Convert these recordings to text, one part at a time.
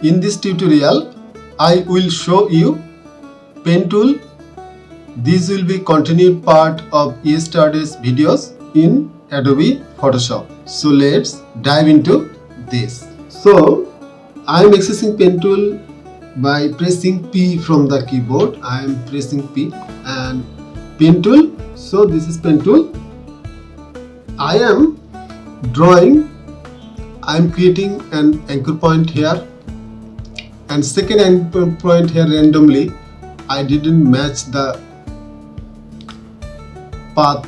In this tutorial, I will show you pen tool. This will be continued part of yesterday's videos in Adobe Photoshop. So let's dive into this. So I am accessing pen tool by pressing P from the keyboard. I am pressing P and pen tool. So this is pen tool. I am drawing. I am creating an anchor point here. And second anchor point here randomly, I didn't match the path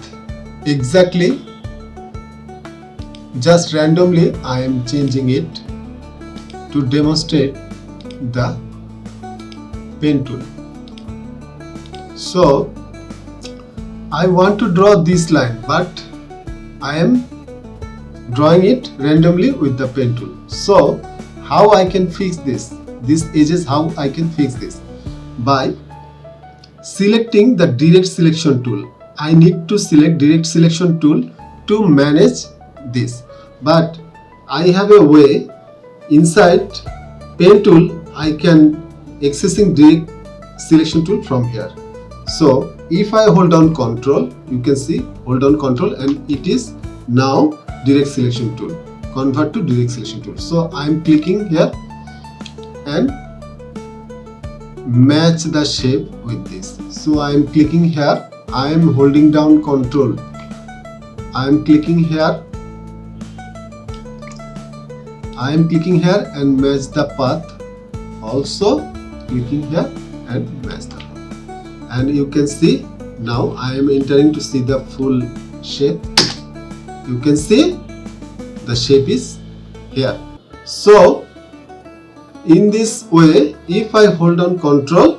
exactly. Just randomly I am changing it to demonstrate the pen tool. So I want to draw this line, but I am drawing it randomly with the pen tool. So how I can fix this? This edges, how I can fix this? By selecting the direct selection tool. I need to select direct selection tool to manage this, but I have a way inside pen tool. I can accessing direct selection tool from here. So if I hold down Control, you can see hold down Control and it is now direct selection tool. Convert to direct selection tool. So I am clicking here and match the shape with this. So I am clicking here, I am holding down Control, I am clicking here, I am clicking here and match the path, also clicking here and match the path. And you can see now I am entering to see the full shape. You can see the shape is here. So in this way, if I hold on Control,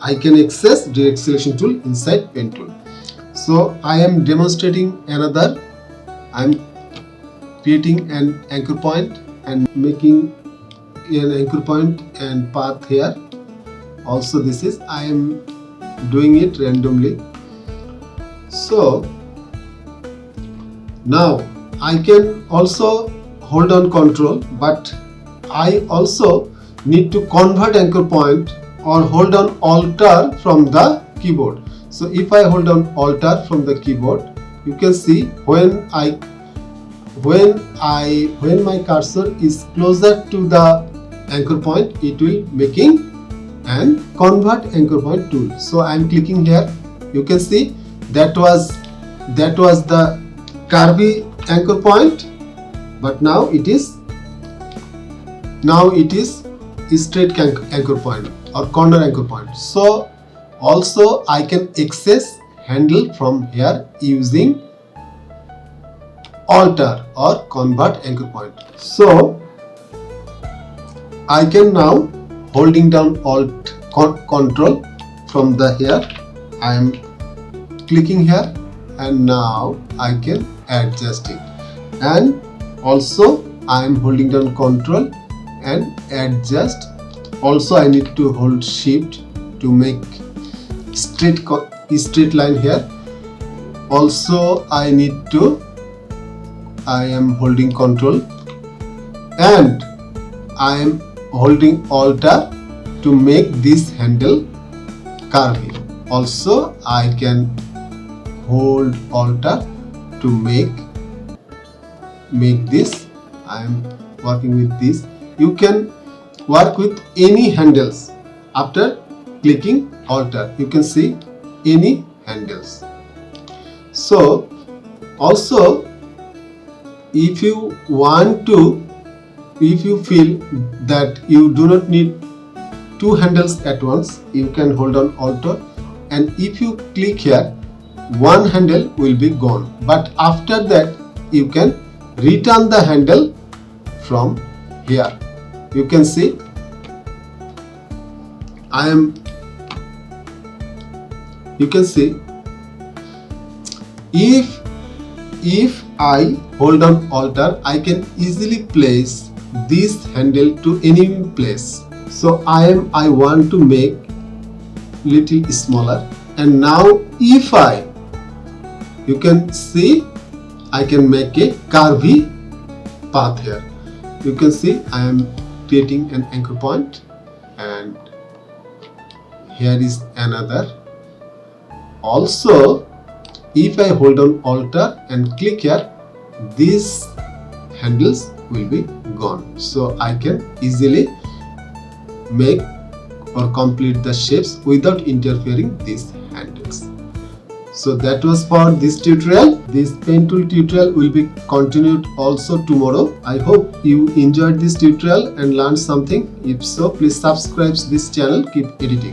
I can access direct selection tool inside pen tool. So I am demonstrating another. I am creating an anchor point and making an anchor point and path here. Also this is, I am doing it randomly. So now I can also hold on Control, but I also need to convert anchor point or hold on Alt from the keyboard. So if I hold on Alt from the keyboard, you can see when my cursor is closer to the anchor point, it will making and convert anchor point tool. So I am clicking here. You can see that was the curvy anchor point, but now it is straight anchor point or corner anchor point. So also I can access handle from here using alter or convert anchor point. So I can now holding down Alt Control from the here. I am clicking here and now I can adjust it, and also I am holding down Control and adjust. Also I need to hold Shift to make straight line here. Also I am holding Control and I am holding Alt to make this handle curvy. Also I can hold Alt to make this. I am working with this. You can work with any handles after clicking Alt. You can see any handles. So also if you feel that you do not need two handles at once, you can hold on Alt, and if you click here, one handle will be gone, but after that you can return the handle from here. You can see you can see if I hold on Alt, I can easily place this handle to any place. So I want to make little smaller, and now if you can see I can make a curvy path here. You can see I am creating an anchor point, and here is another. Also, if I hold on Alt and click here, these handles will be gone, so I can easily make or complete the shapes without interfering these handles. So that was for this tutorial. This pen tool tutorial will be continued also tomorrow. I hope you enjoyed this tutorial and learned something. If so, please subscribe this channel. Keep editing.